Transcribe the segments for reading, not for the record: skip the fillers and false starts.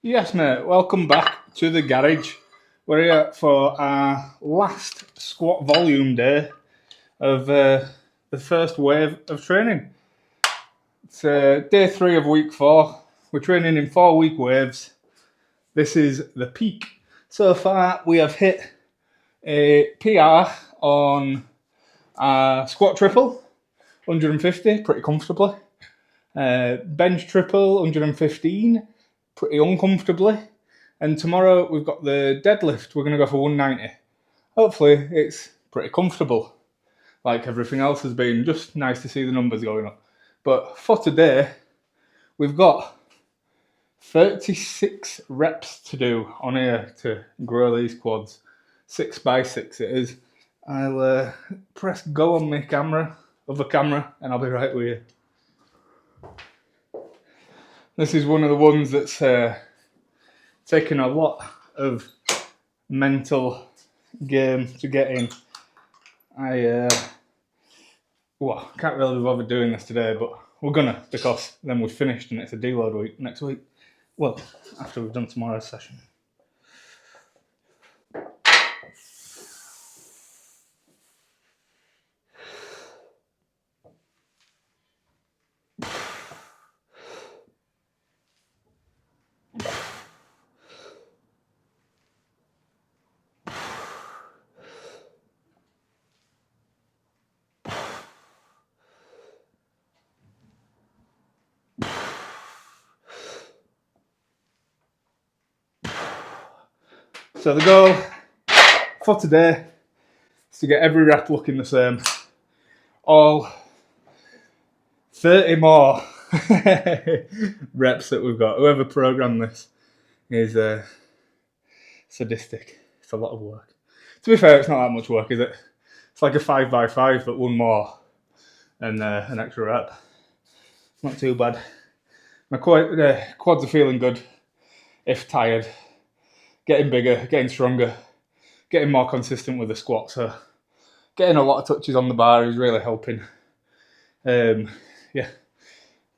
Yes, mate. Welcome back to the garage. We're here for our last squat volume day of the first wave of training. It's day 3 of week 4. We're training in 4-week waves. This is the peak. So far, we have hit a PR on our squat triple, 150, pretty comfortably. Bench triple, 115, pretty uncomfortably. And tomorrow we've got the deadlift. We're going to go for 190. Hopefully it's pretty comfortable, like everything else has been. Just nice to see the numbers going up. But for today, we've got 36 reps to do on here to grow these quads. 6x6 it is. I'll press go on my other camera, and I'll be right with you. This is one of the ones that's taken a lot of mental game to get in. I can't really be bothered doing this today, but we're gonna, because then we've finished and it's a deload week next week. Well, after we've done tomorrow's session. So the goal for today is to get every rep looking the same. All 30 more reps that we've got. Whoever programmed this is sadistic. It's a lot of work. To be fair, it's not that much work, is it? It's like a 5x5, but one more and an extra rep. Not too bad. My quads are feeling good, if tired. Getting bigger, getting stronger, getting more consistent with the squat. So getting a lot of touches on the bar is really helping. Yeah,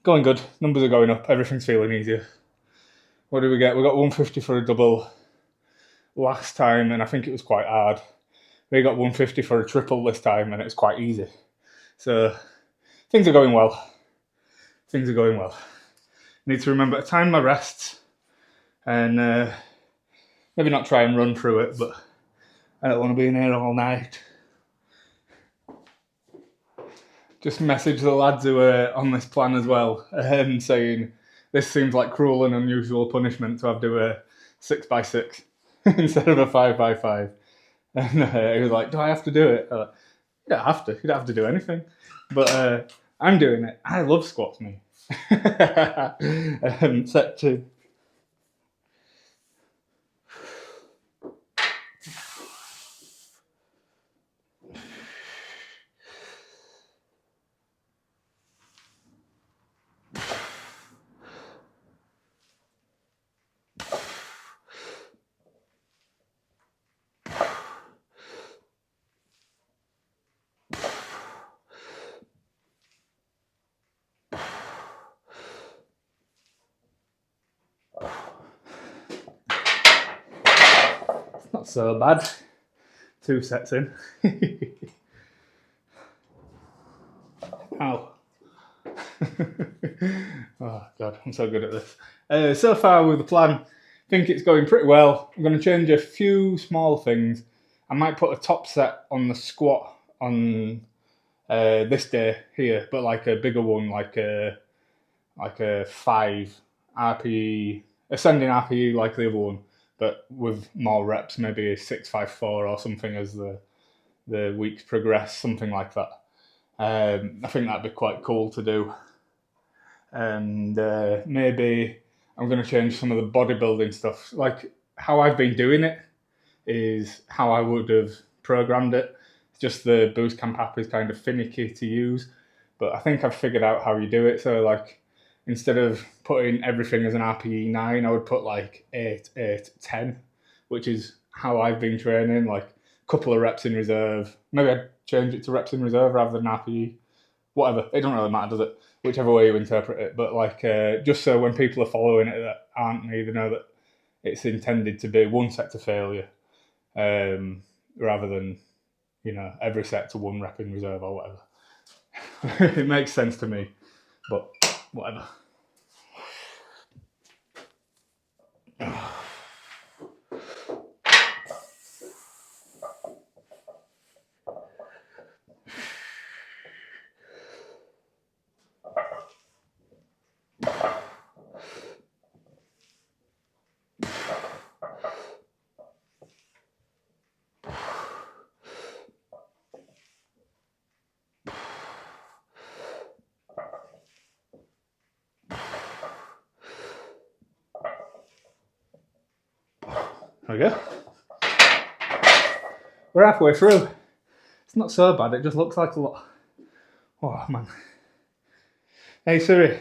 going good. Numbers are going up. Everything's feeling easier. What did we get? We got 150 for a double last time, and I think it was quite hard. We got 150 for a triple this time, and it's quite easy. So things are going well. Things are going well. Need to remember to time my rests and maybe not try and run through it, but I don't want to be in here all night. Just message the lads who are on this plan as well, saying this seems like cruel and unusual punishment to have to do a 6x6 instead of a 5x5. And he was like, do I have to do it? Like, you don't have to. You don't have to do anything. But I'm doing it. I love squats, me. Set 2. Not so bad. 2 sets in. Ow. Oh god, I'm so good at this. So far with the plan, I think it's going pretty well. I'm going to change a few small things. I might put a top set on the squat on this day here, but like a bigger one, like a 5 RPE, ascending RPE like the other one, but with more reps, maybe a 654 or something as the weeks progress, something like that. I think that'd be quite cool to do. And maybe I'm going to change some of the bodybuilding stuff. Like how I've been doing it is how I would have programmed it. It's just the Boost Camp app is kind of finicky to use, but I think I've figured out how you do it. So like instead of putting everything as an RPE 9, I would put like 8, 8, 10, which is how I've been training, like a couple of reps in reserve. Maybe I'd change it to reps in reserve rather than RPE. Whatever, it doesn't really matter, does it? Whichever way you interpret it. But like, just so when people are following it that aren't me, they know that it's intended to be one set to failure, rather than, you know, every set to one rep in reserve or whatever. It makes sense to me, but whatever. There we go. We're halfway through. It's not so bad, it just looks like a lot. Oh man. Hey Siri,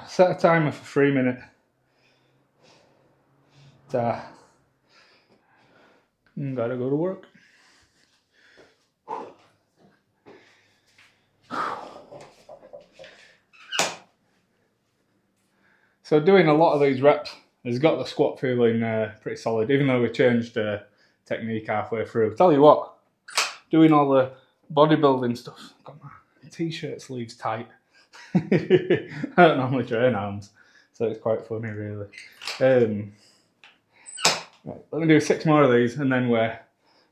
set a timer for 3 minutes. Gotta go to work. So doing a lot of these reps has got the squat feeling pretty solid, even though we changed technique halfway through. Tell you what, doing all the bodybuilding stuff, got my t-shirt sleeves tight. I don't normally train arms, so it's quite funny really. Right, let me do 6 more of these and then we're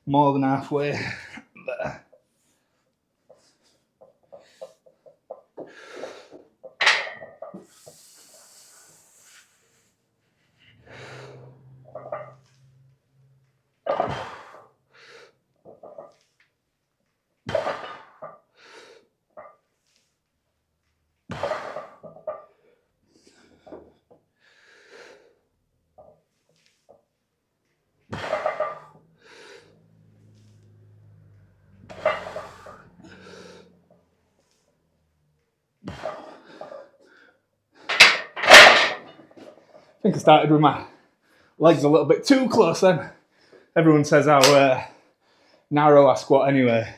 more than halfway there. I think I started with my legs a little bit too close then. Everyone says how narrow I squat anyway,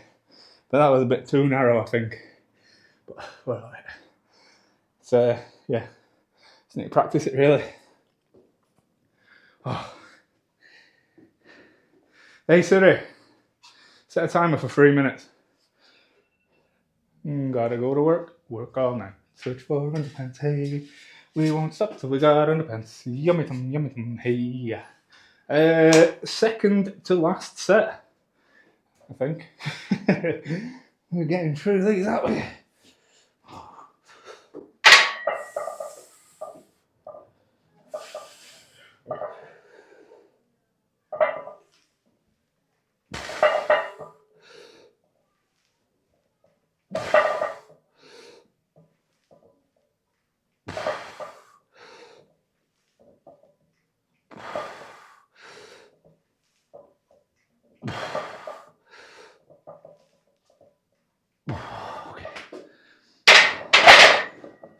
but that was a bit too narrow I think. But well, so yeah, just need to practice it really. Oh. Hey Siri, set a timer for 3 minutes. Gotta go to work all night. Search for underpants, hey. We won't stop till we got underpants. Yummy tum, hey. Second to last set, I think. We're getting through these, aren't we?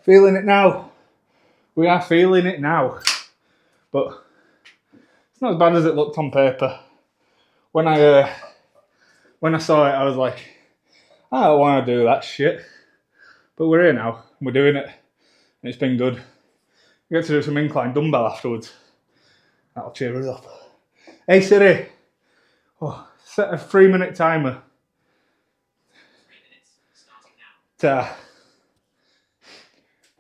Feeling it now. We are feeling it now. But it's not as bad as it looked on paper. When I saw it, I was like, I don't want to do that shit. But we're here now. We're doing it. And it's been good. We get to do some incline dumbbell afterwards. That'll cheer us up. Hey Siri. Oh, set a 3 minute timer. 3 minutes, starting now.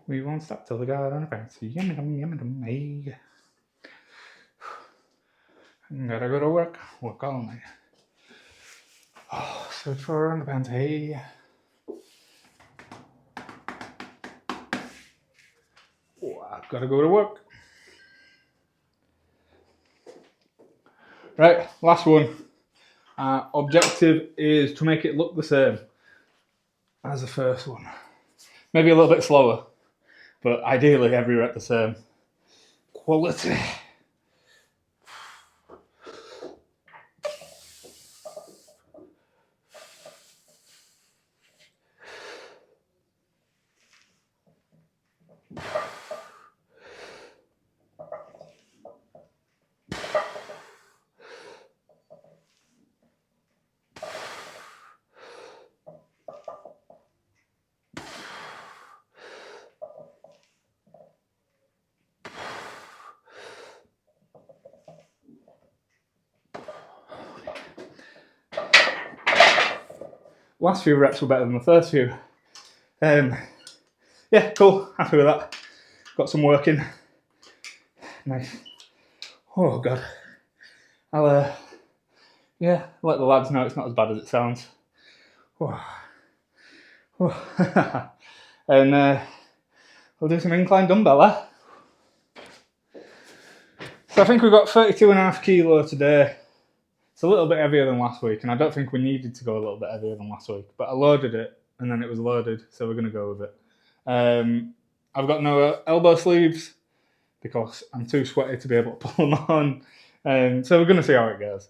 We won't stop till we got on the fence. Yummy dum, hey. Gotta go to work all night. Oh, search for underpants, hey. Oh, I've gotta go to work. Right, last one. Objective is to make it look the same as the first one. Maybe a little bit slower, but ideally every rep the same. Quality. last few reps were better than the first few. Yeah, cool. Happy with that. Got some working. Nice. Oh god. I'll let the lads know it's not as bad as it sounds. And we'll do some incline dumbbell, eh? So I think we've got 32.5 kilo today. It's a little bit heavier than last week, and I don't think we needed to go a little bit heavier than last week, but I loaded it, and then it was loaded, so we're going to go with it. I've got no elbow sleeves, because I'm too sweaty to be able to pull them on. So we're going to see how it goes.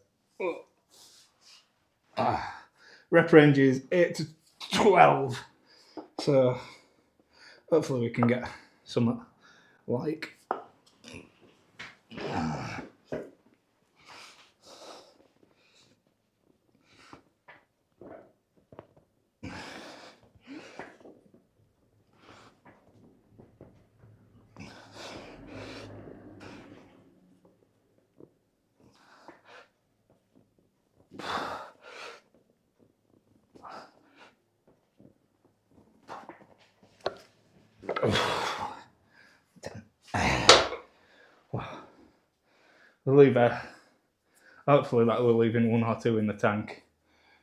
Rep range is 8 to 12. So hopefully we can get something like... We'll leave hopefully that will leave in 1 or 2 in the tank,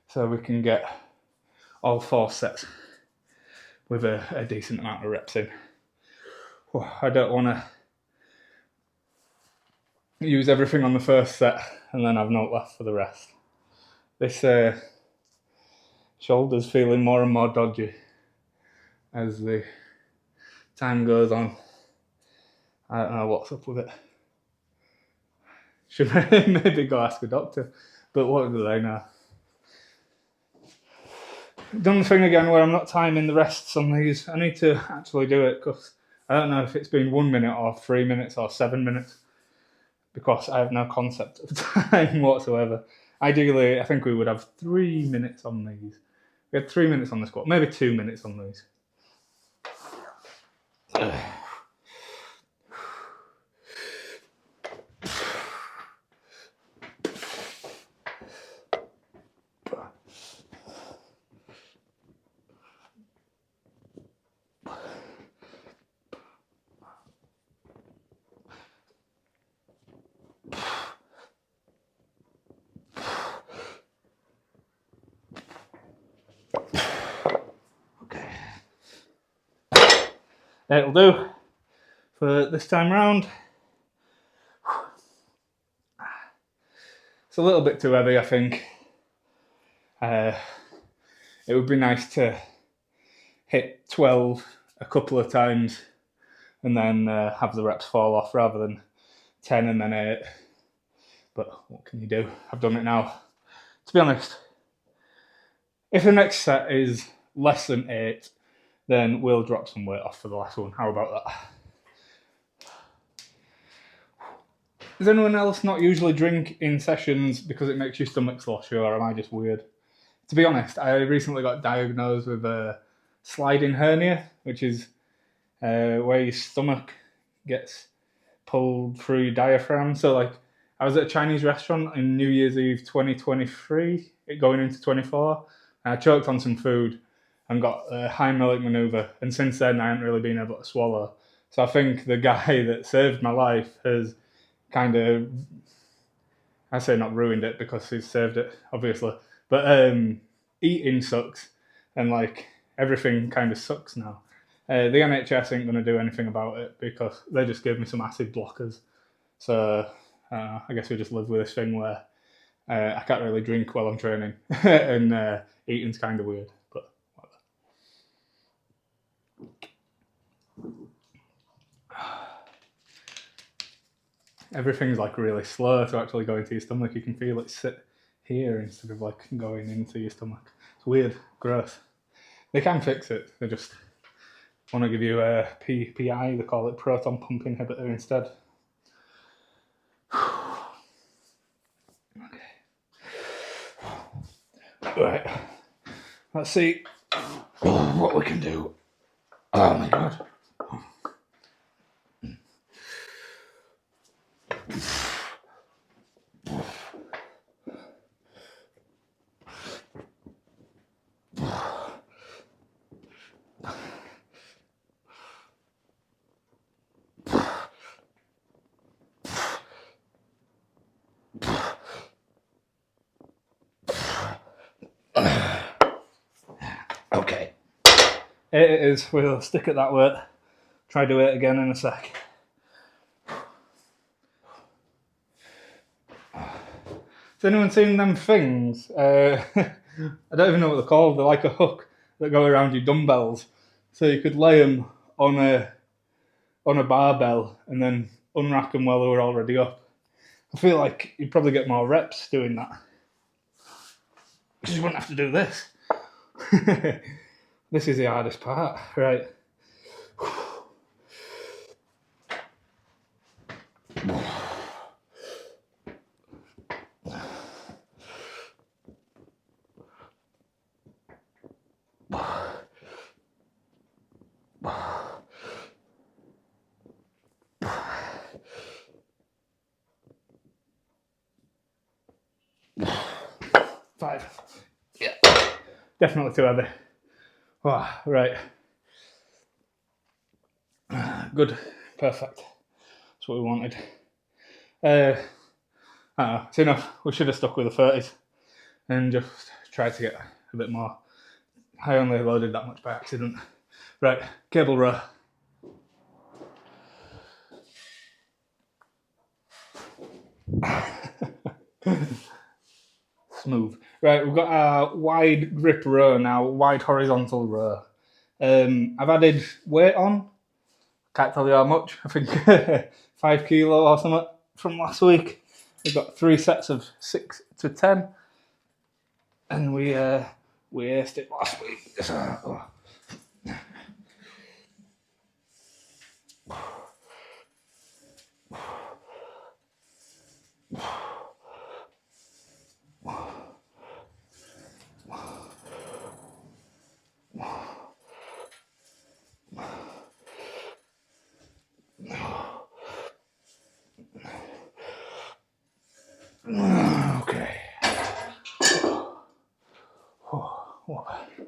so we can get all 4 sets with a decent amount of reps in. I don't want to use everything on the first set and then have no left for the rest. This shoulder's feeling more and more dodgy as the time goes on. I don't know what's up with it. Should maybe go ask a doctor, but what do they know? Done the thing again where I'm not timing the rests on these. I need to actually do it because I don't know if it's been 1 minute or 3 minutes or 7 minutes, because I have no concept of time whatsoever. Ideally, I think we would have 3 minutes on these. We had 3 minutes on the squat, maybe 2 minutes on these. It'll do for this time round. It's a little bit too heavy, I think. It would be nice to hit 12 a couple of times and then have the reps fall off rather than 10 and then 8. But what can you do? I've done it now. To be honest, if the next set is less than 8, then we'll drop some weight off for the last one. How about that? Does anyone else not usually drink in sessions because it makes your stomach sloshy, or am I just weird? To be honest, I recently got diagnosed with a sliding hernia, which is where your stomach gets pulled through your diaphragm. So like, I was at a Chinese restaurant in New Year's Eve 2023, going into 24, and I choked on some food and got a Heimlich maneuver, and since then I haven't really been able to swallow. So I think the guy that saved my life has kind of, I say not ruined it because he's saved it, obviously, but eating sucks, and like everything kind of sucks now. The NHS ain't going to do anything about it because they just gave me some acid blockers. So I guess we just live with this thing where I can't really drink while I'm training, and eating's kind of weird. But whatever. Everything's like really slow to actually go into your stomach. You can feel it sit here instead of like going into your stomach. It's weird, gross. They can fix it. They just want to give you a PPI. They call it proton pump inhibitor instead. Okay. Right. Let's see what we can do. Oh my god. 8 it is. We'll stick at that weight. Try do it again in a sec. Has anyone seen them things? I don't even know what they're called. They're like a hook that go around your dumbbells. So you could lay them on a barbell and then unrack them while they were already up. I feel like you'd probably get more reps doing that. Because you wouldn't have to do this. This is the hardest part, right? Five. Yeah. Definitely too heavy. Oh, right. Good. Perfect. That's what we wanted. It's enough. We should have stuck with the 30s and just tried to get a bit more. I only loaded that much by accident. Right, cable row. Smooth. Right, we've got our wide grip row now, wide horizontal row. I've added weight on. Can't tell you how much. I think 5 kilo or something from last week. We've got 3 sets of 6 to 10, and we aced it last week. Okay. Oh, what a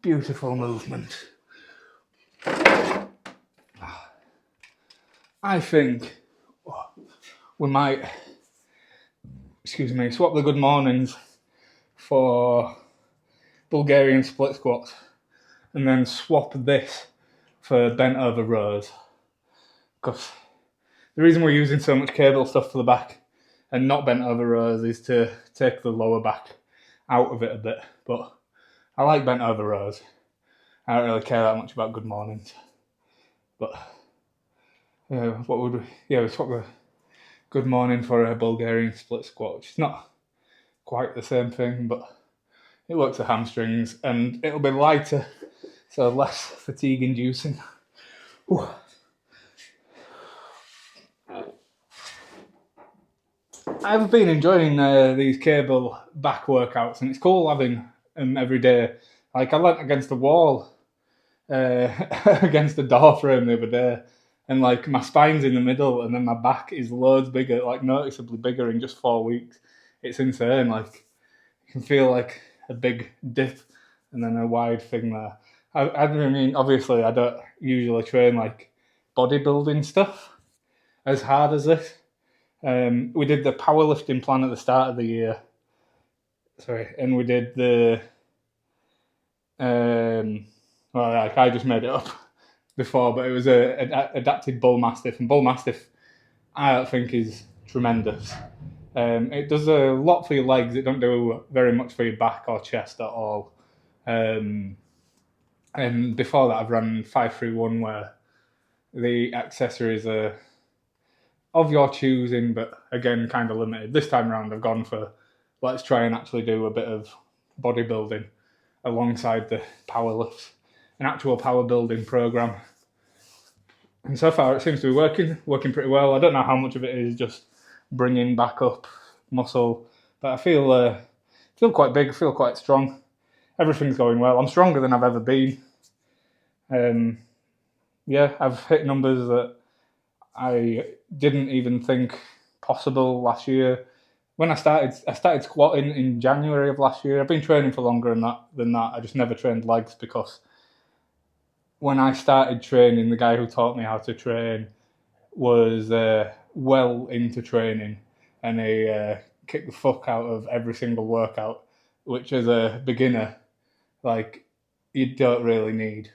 beautiful movement. I think we might, swap the good mornings for Bulgarian split squats and then swap this for bent over rows. Because the reason we're using so much cable stuff for the back and not bent over rows is to take the lower back out of it a bit. But I like bent over rows. I don't really care that much about good mornings. But what would we? Yeah, we swap the good morning for a Bulgarian split squat, which is not quite the same thing, but it works the hamstrings and it'll be lighter, so less fatigue inducing. Ooh. I've been enjoying these cable back workouts, and it's cool having them every day. Like I leant against the wall, against the door frame the other day, and like my spine's in the middle, and then my back is loads bigger, like noticeably bigger in just 4 weeks. It's insane. Like you can feel like a big dip and then a wide thing there. I mean, obviously, I don't usually train like bodybuilding stuff as hard as this. We did the powerlifting plan at the start of the year. And we did the I just made it up before, but it was a adapted bull mastiff, and bull mastiff I think is tremendous. It does a lot for your legs. It don't do very much for your back or chest at all. And before that, I've run 531 where the accessories are of your choosing, but again, kind of limited. This time around, I've gone for let's try and actually do a bit of bodybuilding alongside the power lifts, an actual power building program. And so far, it seems to be working pretty well. I don't know how much of it is just bringing back up muscle, but I feel quite big, feel quite strong. Everything's going well. I'm stronger than I've ever been. I've hit numbers that I didn't even think possible last year. When I started squatting in January of last year. I've been training for longer than that. I just never trained legs because when I started training, the guy who taught me how to train was well into training, and he kicked the fuck out of every single workout, which as a beginner, like, you don't really need.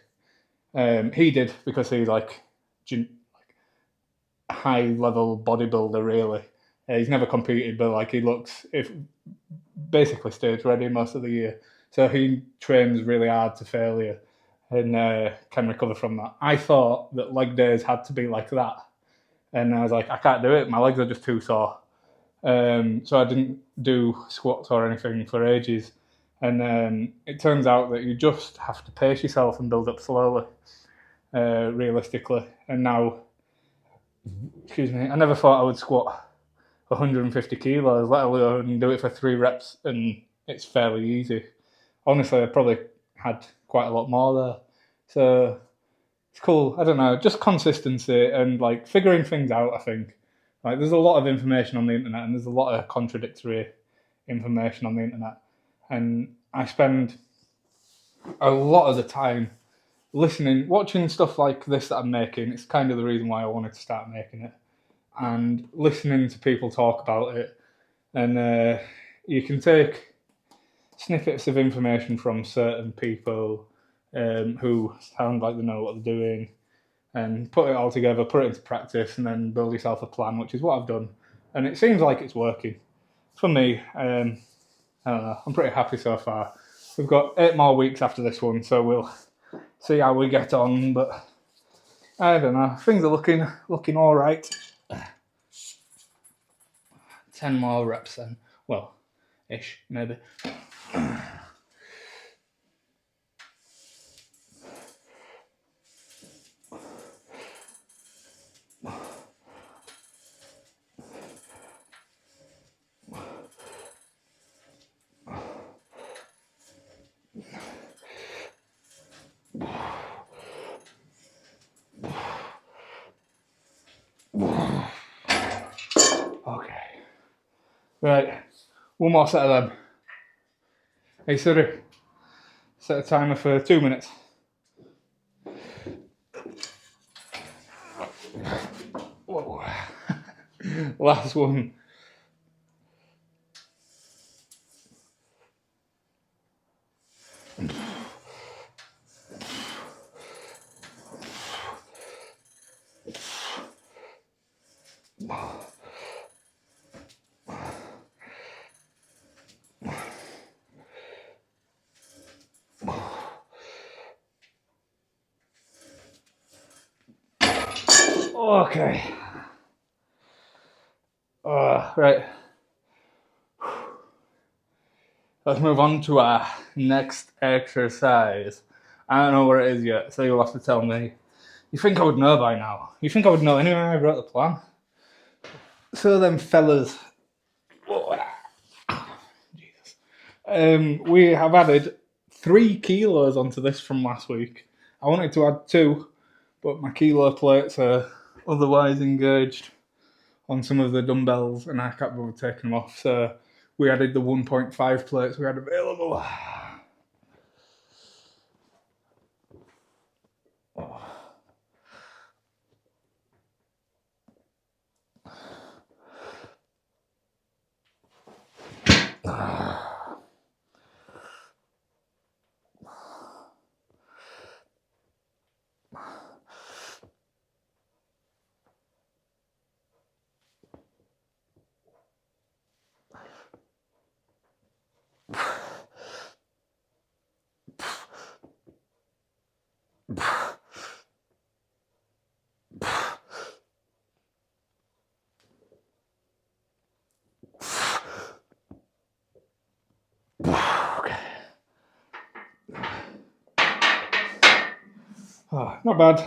He did because he's like high level bodybuilder. Really, he's never competed, but like he looks basically stage ready most of the year. So he trains really hard to failure and can recover from that. I thought that leg days had to be like that, and I was like, I can't do it. My legs are just too sore. So I didn't do squats or anything for ages. And it turns out that you just have to pace yourself and build up slowly, realistically. And now, excuse me, I never thought I would squat 150 kilos, let alone do it for 3 reps, and it's fairly easy. Honestly, I probably had quite a lot more there. So it's cool. I don't know, just consistency and like figuring things out, I think. Like there's a lot of information on the internet and there's a lot of contradictory information on the internet. And I spend a lot of the time listening, watching stuff like this that I'm making. It's kind of the reason why I wanted to start making it. And listening to people talk about it. And you can take snippets of information from certain people who sound like they know what they're doing and put it all together, put it into practice, and then build yourself a plan, which is what I've done. And it seems like it's working. For me, I don't know, I'm pretty happy so far. We've got 8 more weeks after this one, so we'll see how we get on, but I don't know, things are looking all right. 10 more reps then. Well, ish, maybe. Okay. Right. One more set of them. Hey Siri, set a timer for 2 minutes. Whoa. Last one. Okay. Right. Let's move on to our next exercise. I don't know what it is yet, so you'll have to tell me. You think I would know by now? You think I would know anyway? I wrote the plan. So then, fellas. Jesus. We have added 3 kilos onto this from last week. I wanted to add 2, but my kilo plates are otherwise engaged on some of the dumbbells and I can't bother taking them off. So we added the 1.5 plates we had available. Oh, not bad.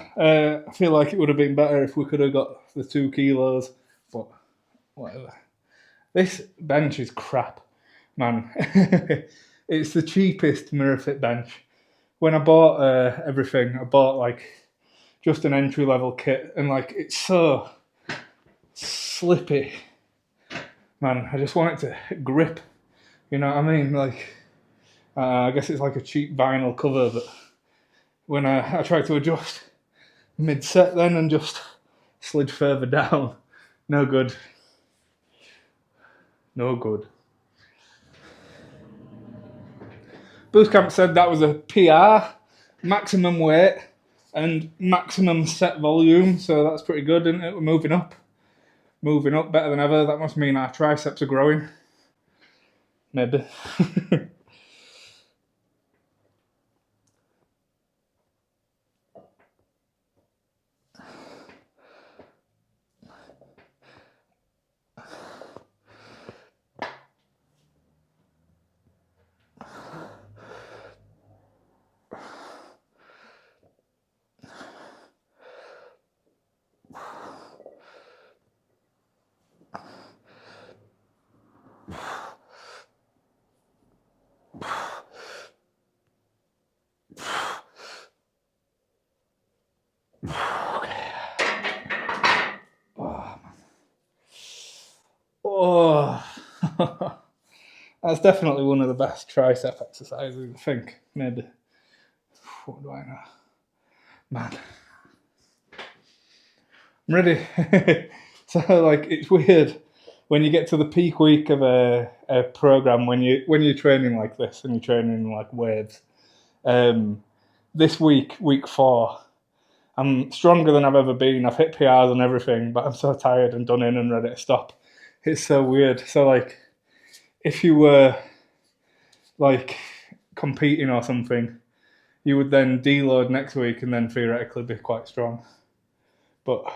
I feel like it would have been better if we could have got the 2 kilos, but whatever. This bench is crap, man. It's the cheapest MirrorFit bench. When I bought everything, I bought like just an entry level kit, and like it's so slippy, man. I just want it to grip. You know what I mean? Like, I guess it's like a cheap vinyl cover, but when I tried to adjust mid-set then and just slid further down, no good. No good. Bootcamp said that was a PR, maximum weight. and maximum set volume, so that's pretty good, isn't it? We're moving up better than ever. That must mean our triceps are growing. Maybe. Oh, that's definitely one of the best tricep exercises, I think. Maybe. What do I know? Man. I'm ready. So, like, it's weird when you get to the peak week of a program, when you're training like this and you're training like waves. This week 4, I'm stronger than I've ever been. I've hit PRs and everything, but I'm so tired and done in and ready to stop. It's so weird. So, like, if you were like competing or something, you would then deload next week and then theoretically be quite strong. But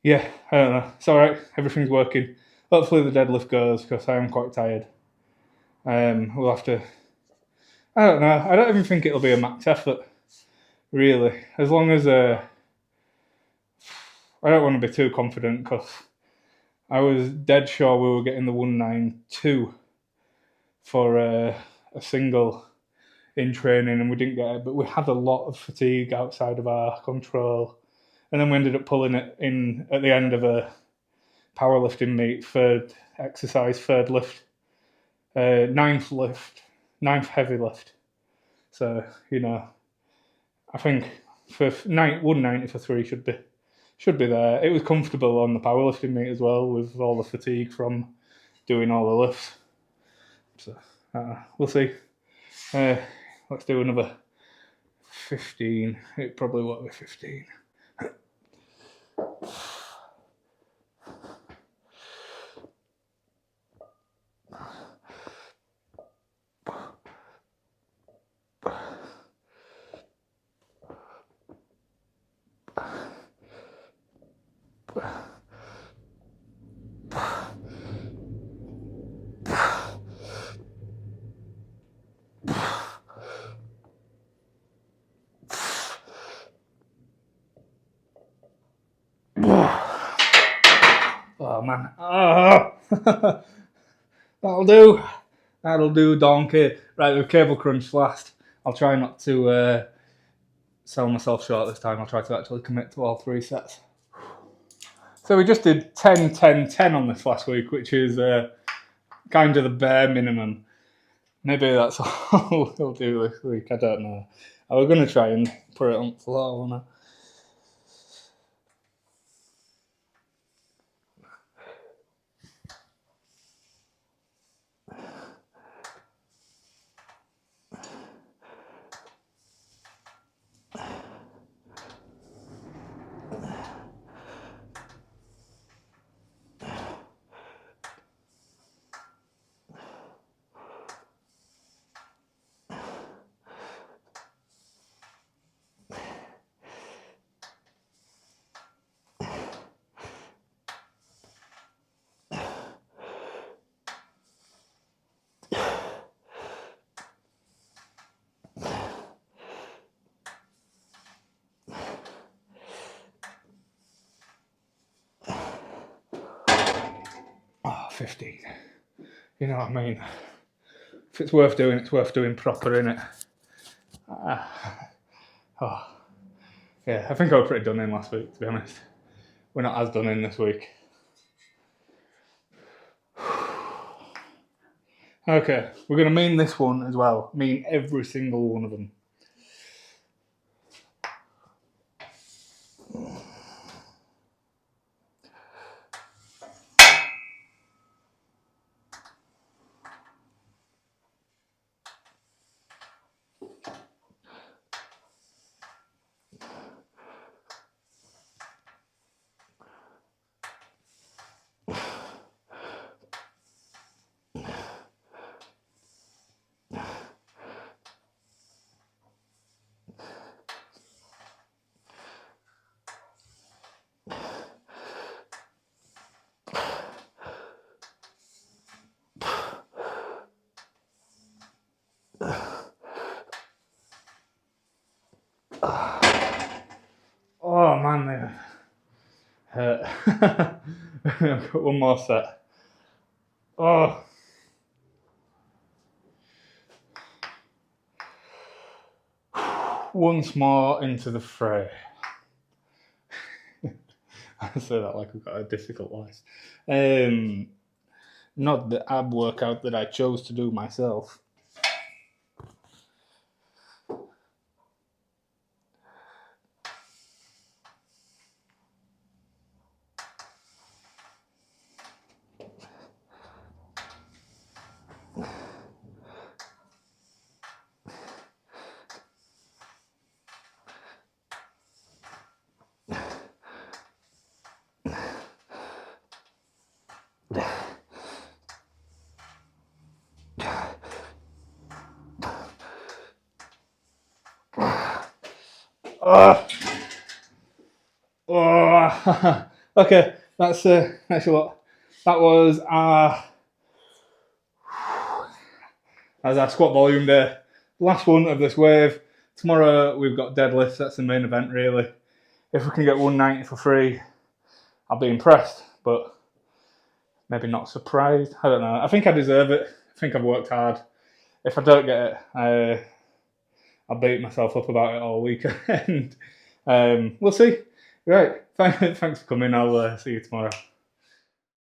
yeah, I don't know. It's all right. Everything's working. Hopefully the deadlift goes because I am quite tired. We'll have to. I don't know. I don't even think it'll be a max effort, really. As long as I don't want to be too confident because I was dead sure we were getting the 192 for a single in training, and we didn't get it. But we had a lot of fatigue outside of our control, and then we ended up pulling it in at the end of a powerlifting meet, third lift, ninth heavy lift. So I think for 190 for 3 should be there. It was comfortable on the powerlifting meet as well with all the fatigue from doing all the lifts. So we'll see. Let's do another 15. It probably won't be 15. Oh man. That'll do, donkey. Right, the cable crunch last. I'll try not to sell myself short this time. I'll try to actually commit to all 3 sets. So we just did 10, 10, 10 on this last week, which is kind of the bare minimum. Maybe that's all we'll do this week. I don't know. I was going to try and put it on floor, wasn't I? Oh, 15. You know what I mean? If it's worth doing proper, innit? Yeah, I think I was pretty done in last week, to be honest. We're not as done in this week. Okay, we're going to mean this one as well. Mean every single one of them. I've got one more set. Oh. Once more into the fray. I say that like I've got a difficult life. Not the ab workout that I chose to do myself. Oh, okay, that's a lot. That was our squat volume day. Last one of this wave. Tomorrow we've got deadlifts. That's the main event, really. If we can get 190 for free, I'll be impressed, but maybe not surprised. I don't know. I think I deserve it. I think I've worked hard. If I don't get it, I'll beat myself up about it all weekend. We'll see. Right. Thanks for coming. I'll see you tomorrow.